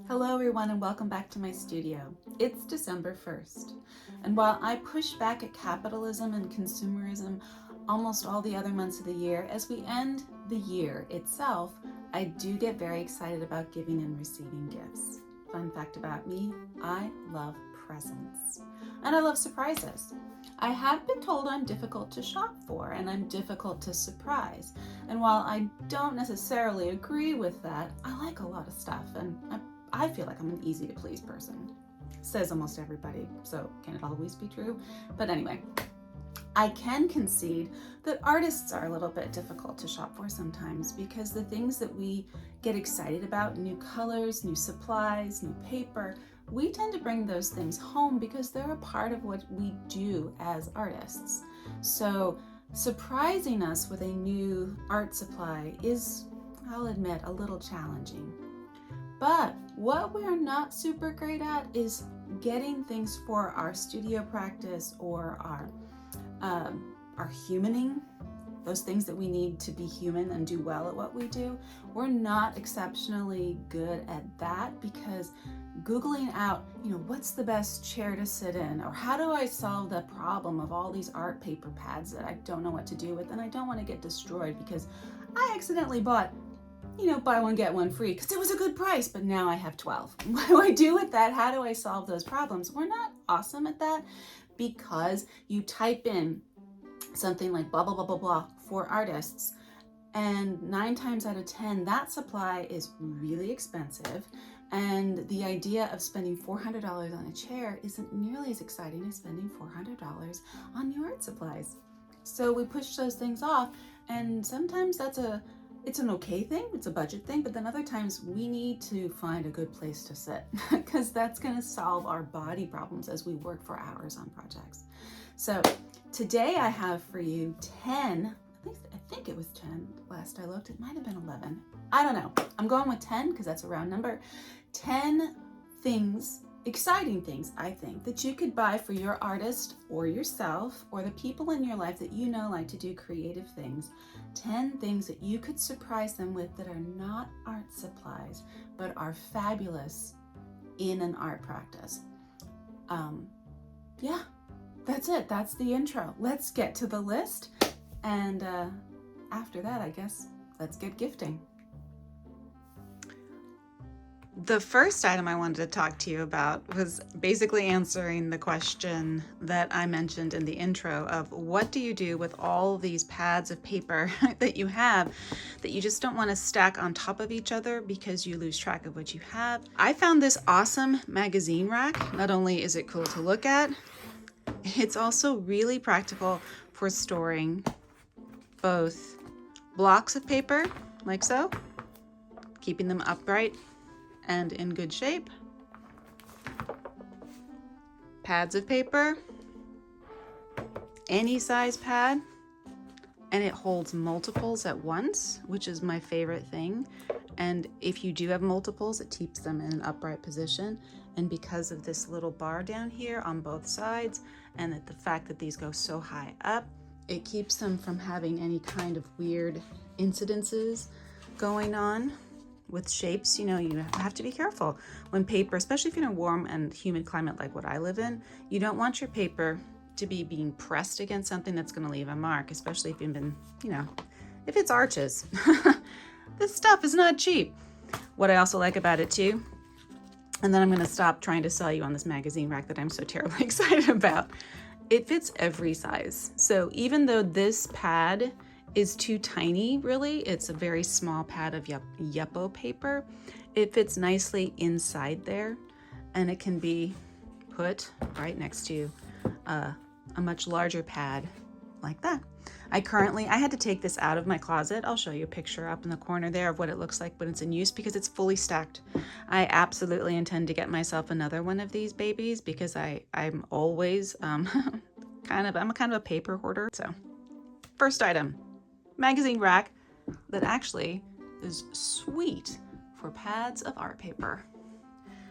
Hello everyone and welcome back to my studio. It's December 1st, and while I push back at capitalism and consumerism almost all the other months of the year, as we end the year itself, I do get very excited about giving and receiving gifts. Fun fact about me, I love presents and I love surprises. I have been told I'm difficult to shop for and I'm difficult to surprise. And while I don't necessarily agree with that, I like a lot of stuff and I feel like I'm an easy to please person. Says almost everybody, so can it always be true? But anyway, I can concede that artists are a little bit difficult to shop for sometimes because the things that we get excited about, new colors, new supplies, new paper, we tend to bring those things home because they're a part of what we do as artists. So surprising us with a new art supply is, I'll admit, a little challenging. But what we are not super great at is getting things for our studio practice or our humaning, those things that we need to be human and do well at what we do. We're not exceptionally good at that because Googling out, what's the best chair to sit in, or how do I solve the problem of all these art paper pads that I don't know what to do with, and I don't want to get destroyed because I accidentally bought buy one, get one free because it was a good price, but now I have 12. What do I do with that? How do I solve those problems? We're not awesome at that because you type in something like blah, blah, blah, blah, blah for artists, and 9 times out of 10, that supply is really expensive. And the idea of spending $400 on a chair isn't nearly as exciting as spending $400 on new art supplies. So we push those things off, and sometimes it's an okay thing, it's a budget thing, but then other times we need to find a good place to sit because that's gonna solve our body problems as we work for hours on projects. So today I have for you 10, I think it was 10 last I looked, it might have been 11. I don't know, I'm going with 10 because that's a round number. 10 things, exciting things, I think, that you could buy for your artist or yourself or the people in your life that like to do creative things. 10 things that you could surprise them with that are not art supplies, but are fabulous in an art practice. Yeah, that's it. That's the intro. Let's get to the list. And after that, I guess, let's get gifting. The first item I wanted to talk to you about was basically answering the question that I mentioned in the intro of what do you do with all these pads of paper that you have that you just don't want to stack on top of each other because you lose track of what you have. I found this awesome magazine rack. Not only is it cool to look at, it's also really practical for storing both blocks of paper, like so, keeping them upright and in good shape, pads of paper, any size pad, and it holds multiples at once, which is my favorite thing. And if you do have multiples, it keeps them in an upright position. And because of this little bar down here on both sides, and the fact that these go so high up, it keeps them from having any kind of weird incidences going on with shapes. You have to be careful when paper, especially if you're in a warm and humid climate like what I live in, you don't want your paper to be being pressed against something that's going to leave a mark, especially if you've been, if it's arches. This stuff is not cheap. What I also like about it too, and then I'm going to stop trying to sell you on this magazine rack that I'm so terribly excited about, it fits every size. So even though this pad is too tiny, really, it's a very small pad of Yupo paper, it fits nicely inside there, and it can be put right next to a much larger pad like that. I had to take this out of my closet. I'll show you a picture up in the corner there of what it looks like when it's in use because it's fully stacked. I absolutely intend to get myself another one of these babies because I'm always I'm kind of a paper hoarder. So first item, magazine rack that actually is sweet for pads of art paper.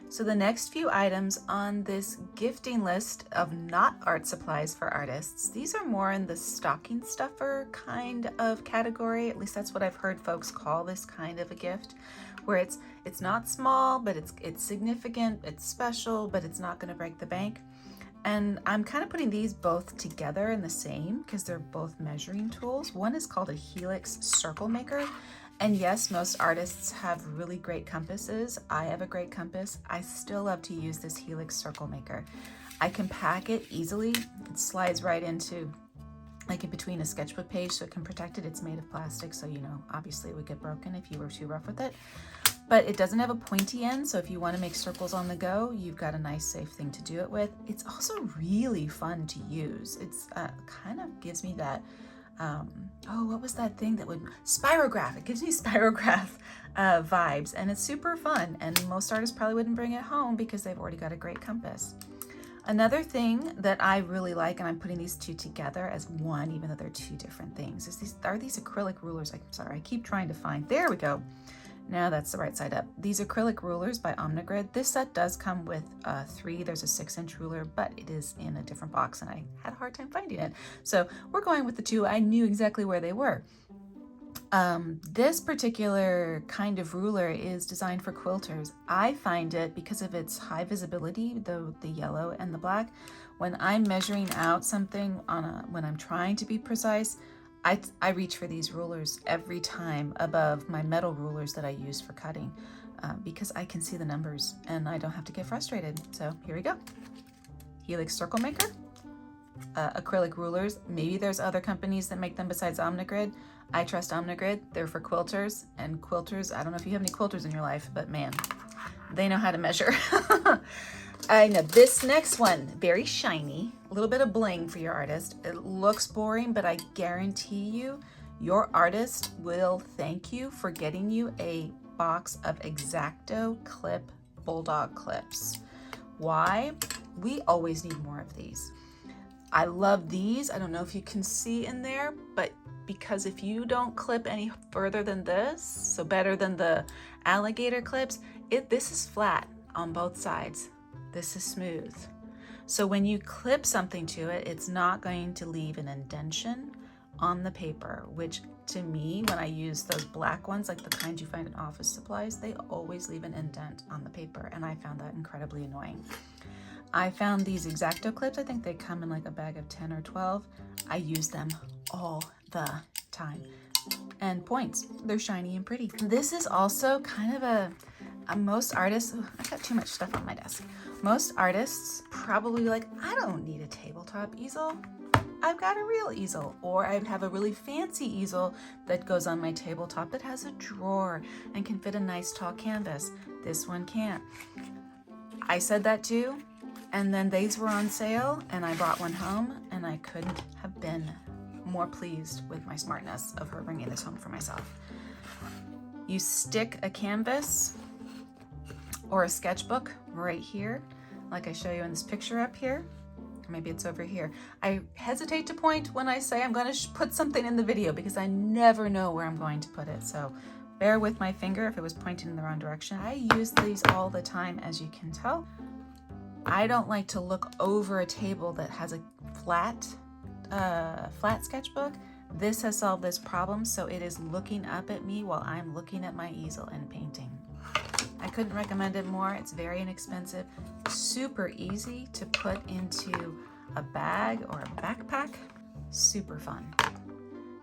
So the next few items on this gifting list of not art supplies for artists, these are more in the stocking stuffer kind of category. At least that's what I've heard folks call this kind of a gift, where it's not small, but it's significant, it's special, but it's not going to break the bank. And I'm kind of putting these both together in the same because they're both measuring tools. One is called a Helix Circle Maker. And yes, most artists have really great compasses. I have a great compass. I still love to use this Helix Circle Maker. I can pack it easily. It slides right into, like, in between a sketchbook page, so it can protect it. It's made of plastic, so obviously it would get broken if you were too rough with it. But it doesn't have a pointy end, so if you want to make circles on the go, you've got a nice safe thing to do it with. It's also really fun to use. It's kind of gives me that what was that thing that would spirograph? It gives me spirograph vibes, and it's super fun, and most artists probably wouldn't bring it home because they've already got a great compass. Another thing that I really like, and I'm putting these two together as one, even though they're two different things, is these acrylic rulers. I'm sorry, I keep trying to find, there we go. Now that's the right side up. These acrylic rulers by Omnigrid. This set does come with 3. There's a 6-inch ruler, but it is in a different box and I had a hard time finding it. So we're going with the 2. I knew exactly where they were. This particular kind of ruler is designed for quilters. I find it, because of its high visibility, the yellow and the black, when I'm measuring out something when I'm trying to be precise, I reach for these rulers every time above my metal rulers that I use for cutting, because I can see the numbers and I don't have to get frustrated. So here we go. Helix Circle Maker, acrylic rulers. Maybe there's other companies that make them besides Omnigrid. I trust Omnigrid. They're for quilters, and quilters, I don't know if you have any quilters in your life, but man, they know how to measure. I know this next one, very shiny, a little bit of bling for your artist. It looks boring, but I guarantee you, your artist will thank you for getting you a box of X-Acto clip Bulldog clips. Why? We always need more of these. I love these. I don't know if you can see in there, but because if you don't clip any further than this, so better than the alligator clips, this is flat on both sides. This is smooth. So when you clip something to it, it's not going to leave an indentation on the paper, which to me, when I use those black ones, like the kind you find in office supplies, they always leave an indent on the paper, and I found that incredibly annoying. I found these X-Acto clips, I think they come in like a bag of 10 or 12. I use them all the time. And points, they're shiny and pretty. This is also kind of a most artists, I got too much stuff on my desk. Most artists probably like, I don't need a tabletop easel. I've got a real easel, or I have a really fancy easel that goes on my tabletop that has a drawer and can fit a nice tall canvas. This one can't. I said that too, and then these were on sale and I brought one home, and I couldn't have been more pleased with my smartness of her bringing this home for myself. You stick a canvas or a sketchbook right here, like I show you in this picture up here. Maybe it's over here. I hesitate to point when I say I'm going to put something in the video because I never know where I'm going to put it. So bear with my finger if it was pointing in the wrong direction. I use these all the time, as you can tell. I don't like to look over a table that has a flat sketchbook. This has solved this problem, so it is looking up at me while I'm looking at my easel and painting. I couldn't recommend it more. It's very inexpensive, super easy to put into a bag or a backpack, super fun.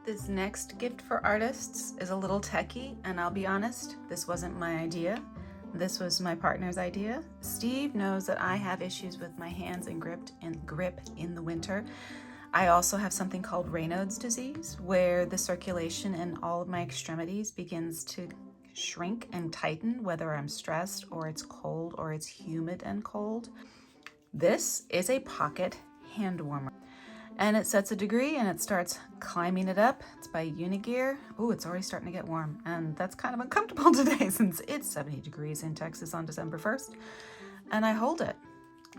This next gift for artists is a little techie, and I'll be honest, this wasn't my idea. This was my partner's idea. Steve knows that I have issues with my hands and grip in the winter. I also have something called Raynaud's disease, where the circulation in all of my extremities begins to shrink and tighten, whether I'm stressed or it's cold or it's humid and cold. This is a pocket hand warmer, and it sets a degree and it starts climbing it up. It's by UGREEN. Oh, it's already starting to get warm, and that's kind of uncomfortable today since it's 70 degrees in Texas on December 1st. And I hold it.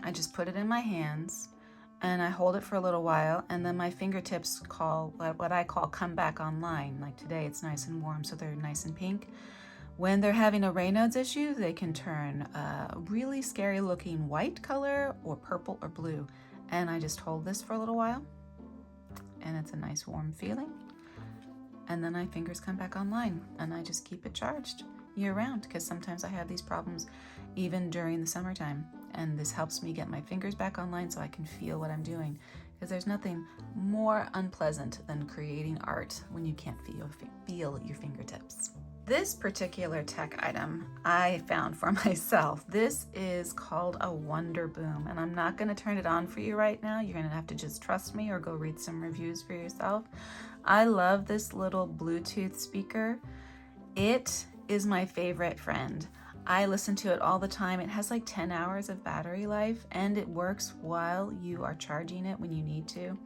I just put it in my hands and I hold it for a little while, and then my fingertips call what I call come back online. Like today it's nice and warm, so they're nice and pink. When they're having a Raynaud's issue, they can turn a really scary looking white color or purple or blue. And I just hold this for a little while and it's a nice warm feeling. And then my fingers come back online and I just keep it charged year round, because sometimes I have these problems even during the summertime. And this helps me get my fingers back online so I can feel what I'm doing. Because there's nothing more unpleasant than creating art when you can't feel your fingertips. This particular tech item I found for myself. This is called a Wonder Boom, and I'm not going to turn it on for you right now. You're going to have to just trust me or go read some reviews for yourself. I love this little Bluetooth speaker. It is my favorite friend. I listen to it all the time. It has like 10 hours of battery life, and it works while you are charging it when you need to.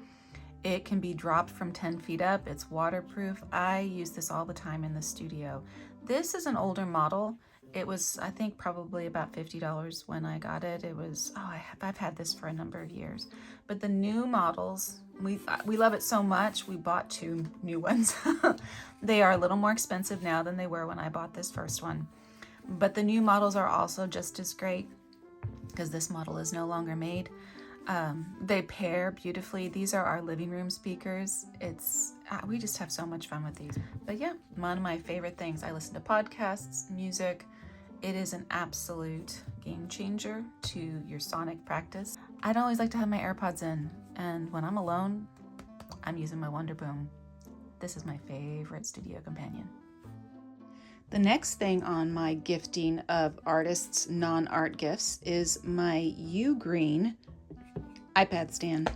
It can be dropped from 10 feet up. It's waterproof. I use this all the time in the studio. This is an older model. It was, I think, probably about $50 when I got it. It was, I've had this for a number of years. But the new models, we love it so much, we bought 2 new ones. They are a little more expensive now than they were when I bought this first one. But the new models are also just as great, because this model is no longer made. They pair beautifully. These are our living room speakers. We just have so much fun with these. But yeah, one of my favorite things. I listen to podcasts, music. It is an absolute game changer to your sonic practice. I don't always like to have my AirPods in, and when I'm alone, I'm using my Wonder Boom. This is my favorite studio companion. The next thing on my gifting of artists' non-art gifts is my UGREEN iPad stand.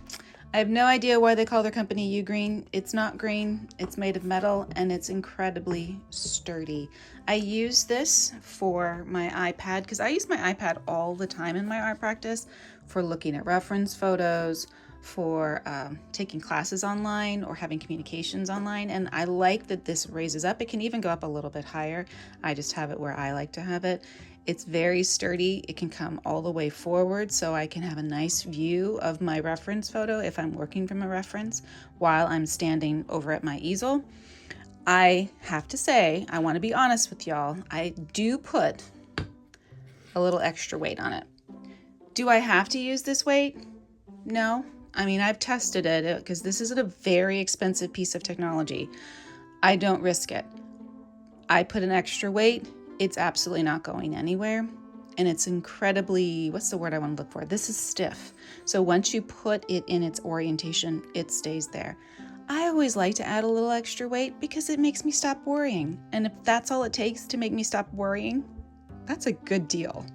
I have no idea why they call their company UGREEN. It's not green, it's made of metal, and it's incredibly sturdy. I use this for my iPad because I use my iPad all the time in my art practice for looking at reference photos, for taking classes online or having communications online. And I like that this raises up. It can even go up a little bit higher. I just have it where I like to have it. It's very sturdy. It can come all the way forward so I can have a nice view of my reference photo if I'm working from a reference while I'm standing over at my easel. I have to say, I want to be honest with y'all, I do put a little extra weight on it. Do I have to use this weight? No. I mean, I've tested it because this is a very expensive piece of technology. I don't risk it. I put an extra weight. It's absolutely not going anywhere. And it's incredibly, what's the word I want to look for? This is stiff. So once you put it in its orientation, it stays there. I always like to add a little extra weight because it makes me stop worrying. And if that's all it takes to make me stop worrying, that's a good deal.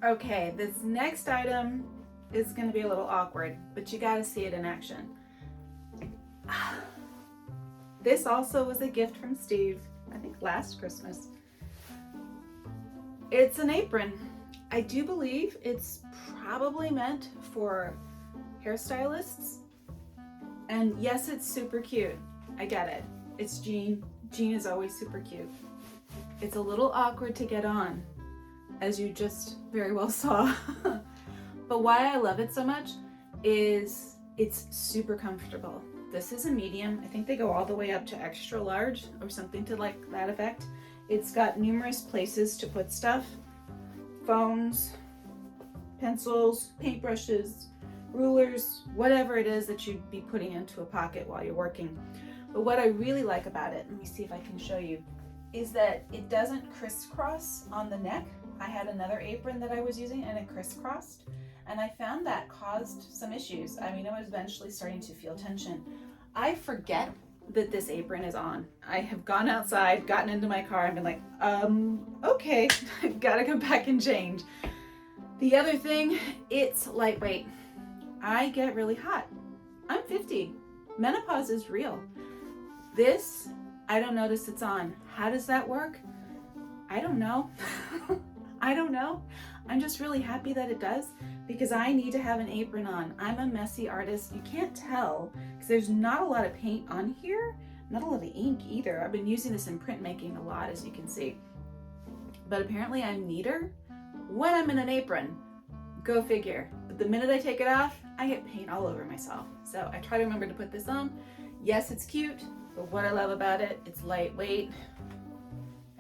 Okay, this next item is going to be a little awkward, but you got to see it in action. This also was a gift from Steve, I think last Christmas. It's an apron. I do believe it's probably meant for hairstylists. And yes, it's super cute. I get it. It's Jean. Jean is always super cute. It's a little awkward to get on, as you just very well saw. But why I love it so much is it's super comfortable. This is a medium. I think they go all the way up to extra large or something to like that effect. It's got numerous places to put stuff. Phones, pencils, paintbrushes, rulers, whatever it is that you'd be putting into a pocket while you're working. But what I really like about it, let me see if I can show you, is that it doesn't crisscross on the neck. I had another apron that I was using and it crisscrossed, and I found that caused some issues. I mean, I was eventually starting to feel tension. I forget that this apron is on. I have gone outside, gotten into my car, and been like, okay, gotta come back and change. The other thing, it's lightweight. I get really hot. I'm 50. Menopause is real. This, I don't notice it's on. How does that work? I don't know. I don't know. I'm just really happy that it does because I need to have an apron on. I'm a messy artist. You can't tell because there's not a lot of paint on here, not a lot of ink either. I've been using this in printmaking a lot, as you can see. But apparently I'm neater when I'm in an apron. Go figure. But the minute I take it off, I get paint all over myself. So I try to remember to put this on. Yes, it's cute, but what I love about it, it's lightweight.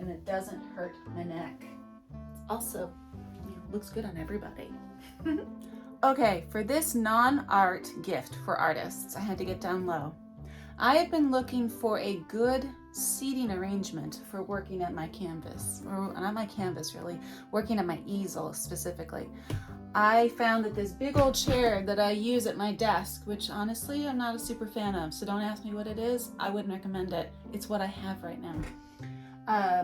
and it doesn't hurt my neck. It's also, looks good on everybody. Okay, for this non-art gift for artists, I had to get down low. I have been looking for a good seating arrangement for working at my canvas, or not my canvas really, working at my easel specifically. I found that this big old chair that I use at my desk, which honestly I'm not a super fan of, so don't ask me what it is, I wouldn't recommend it. It's what I have right now.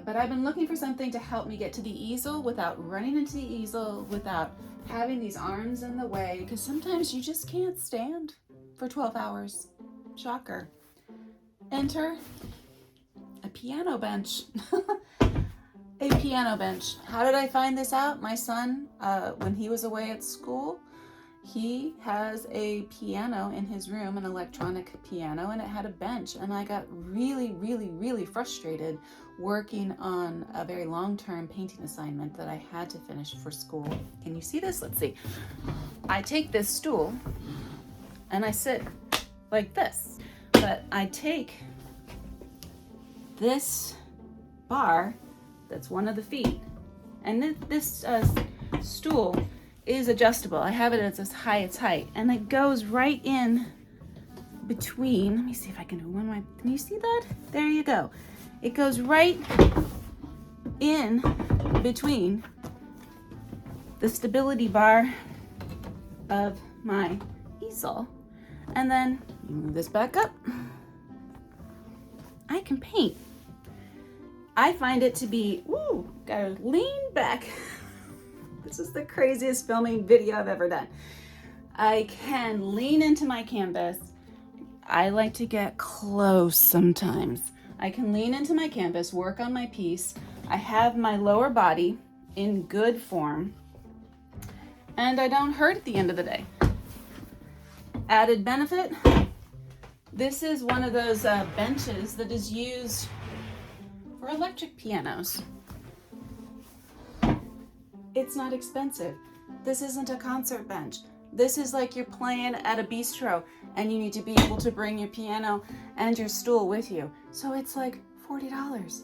But I've been looking for something to help me get to the easel without running into the easel, without having these arms in the way, because sometimes you just can't stand for 12 hours. Shocker. Enter a piano bench. A piano bench. How did I find this out? My son, when he was away at school, he has a piano in his room, an electronic piano, and it had a bench. And I got really, really, really frustrated working on a very long-term painting assignment that I had to finish for school. Can you see this? Let's see. I take this stool and I sit like this, but I take this bar that's one of the feet, and this stool is adjustable. I have it as its height, and it goes right in between. Let me see if I can do one more. Can you see that? There you go. It goes right in between the stability bar of my easel, and then you move this back up. I can paint. I find it to be, woo, gotta lean back. This is the craziest filming video I've ever done. I can lean into my canvas. I like to get close sometimes. I can lean into my canvas, work on my piece. I have my lower body in good form, and I don't hurt at the end of the day. Added benefit, this is one of those benches that is used for electric pianos. It's not expensive. This isn't a concert bench. This is like you're playing at a bistro and you need to be able to bring your piano and your stool with you. So it's like $40.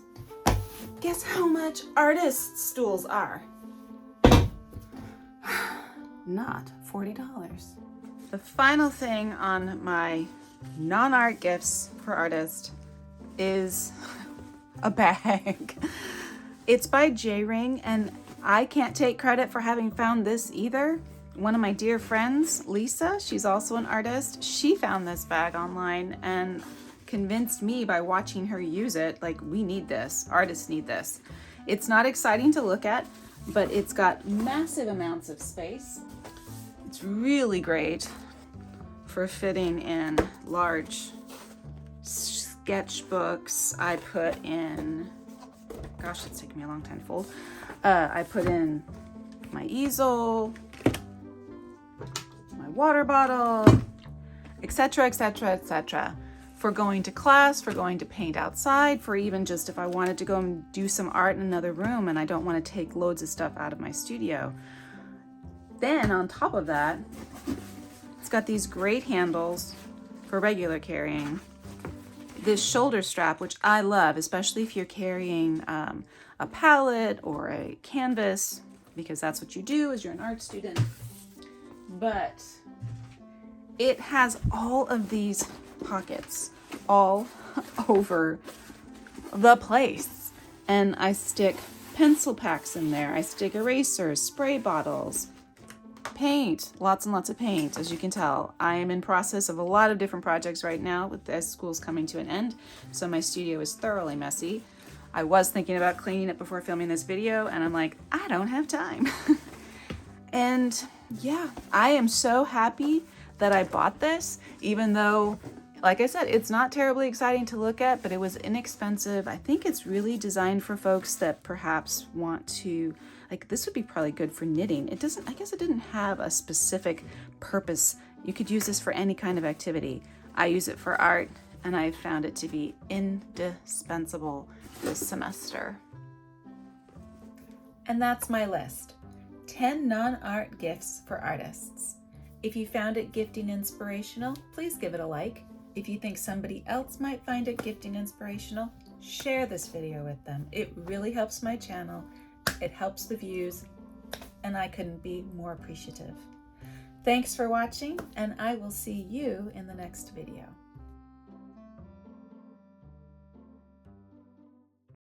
Guess how much artist stools are? Not $40. The final thing on my non-art gifts for artists is a bag. It's by J-Ring, and I can't take credit for having found this either. One of my dear friends, Lisa, she's also an artist, she found this bag online and convinced me by watching her use it, like, we need this, artists need this. It's not exciting to look at, but it's got massive amounts of space. It's really great for fitting in large sketchbooks. I put in, gosh, it's taking me a long time to fold. I put in my easel, my water bottle, etc., etc., etc. For going to class, for going to paint outside, for even just if I wanted to go and do some art in another room and I don't want to take loads of stuff out of my studio. Then on top of that, it's got these great handles for regular carrying. This shoulder strap, which I love, especially if you're carrying a palette or a canvas, because that's what you do as you're an art student. But it has all of these pockets all over the place. And I stick pencil packs in there. I stick erasers, spray bottles, paint, lots and lots of paint. As you can tell, I am in process of a lot of different projects right now as school's coming to an end, so my studio is thoroughly messy. I was thinking about cleaning it before filming this video, and I'm like, I don't have time. And yeah, I am so happy that I bought this, even though, like I said, it's not terribly exciting to look at, but it was inexpensive. I think it's really designed for folks that perhaps want to, like, this would be probably good for knitting. It doesn't, I guess it didn't have a specific purpose. You could use this for any kind of activity. I use it for art, and I found it to be indispensable this semester. And that's my list. 10 non-art gifts for artists. If you found it gifting inspirational, please give it a like. If you think somebody else might find it gifting inspirational, share this video with them. It really helps my channel, it helps the views, and I couldn't be more appreciative. Thanks for watching, and I will see you in the next video.